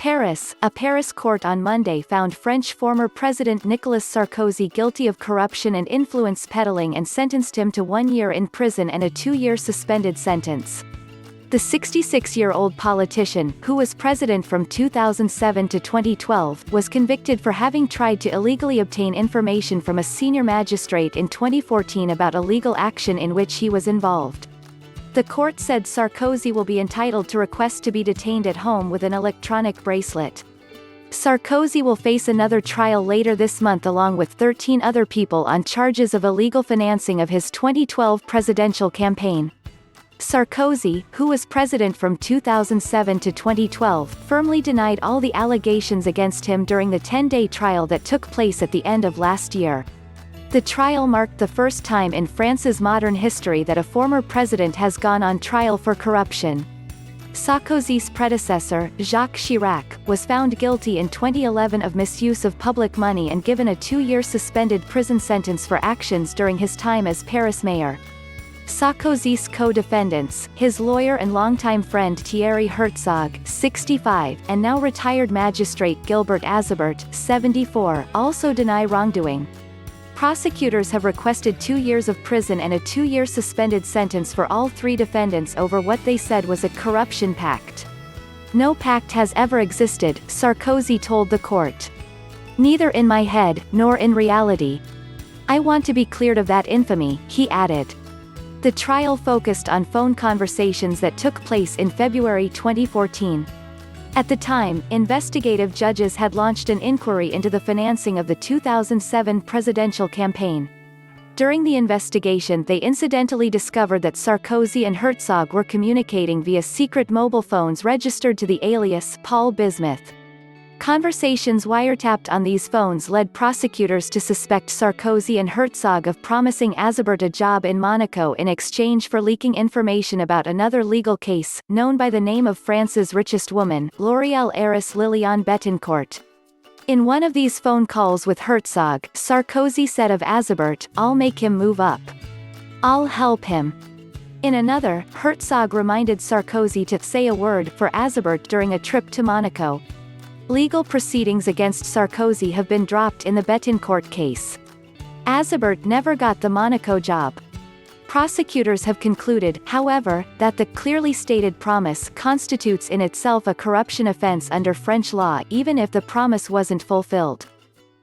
Paris. A Paris court on Monday found French former President Nicolas Sarkozy guilty of corruption and influence peddling and sentenced him to 1 year in prison and a 2-year suspended sentence. The 66-year-old politician, who was president from 2007 to 2012, was convicted for having tried to illegally obtain information from a senior magistrate in 2014 about a legal action in which he was involved. The court said Sarkozy will be entitled to request to be detained at home with an electronic bracelet. Sarkozy will face another trial later this month along with 13 other people on charges of illegal financing of his 2012 presidential campaign. Sarkozy, who was president from 2007 to 2012, firmly denied all the allegations against him during the 10-day trial that took place at the end of last year. The trial marked the first time in France's modern history that a former president has gone on trial for corruption. Sarkozy's predecessor, Jacques Chirac, was found guilty in 2011 of misuse of public money and given a 2-year suspended prison sentence for actions during his time as Paris mayor. Sarkozy's co-defendants, his lawyer and longtime friend Thierry Herzog, 65, and now retired magistrate Gilbert Azibert, 74, also deny wrongdoing. Prosecutors have requested 2 years of prison and a 2-year suspended sentence for all 3 defendants over what they said was a corruption pact. No pact has ever existed, Sarkozy told the court. Neither in my head, nor in reality. I want to be cleared of that infamy, he added. The trial focused on phone conversations that took place in February 2014. At the time, investigative judges had launched an inquiry into the financing of the 2007 presidential campaign. During the investigation, they incidentally discovered that Sarkozy and Herzog were communicating via secret mobile phones registered to the alias Paul Bismuth. Conversations wiretapped on these phones led prosecutors to suspect Sarkozy and Herzog of promising Azibert a job in Monaco in exchange for leaking information about another legal case, known by the name of France's richest woman, L'Oréal heiress Liliane Bettencourt. In one of these phone calls with Herzog, Sarkozy said of Azibert, "I'll make him move up. I'll help him." In another, Herzog reminded Sarkozy to say a word for Azibert during a trip to Monaco. Legal proceedings against Sarkozy have been dropped in the Bettencourt case. Azibert never got the Monaco job. Prosecutors have concluded, however, that the clearly stated promise constitutes in itself a corruption offense under French law even if the promise wasn't fulfilled.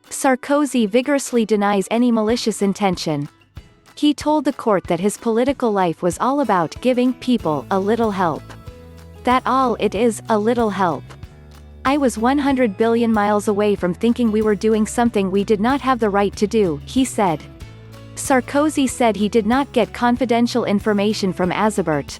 Sarkozy vigorously denies any malicious intention. He told the court that his political life was all about giving people a little help. That all it is, a little help. I was 100 billion miles away from thinking we were doing something we did not have the right to do, he said. Sarkozy said he did not get confidential information from Azibert,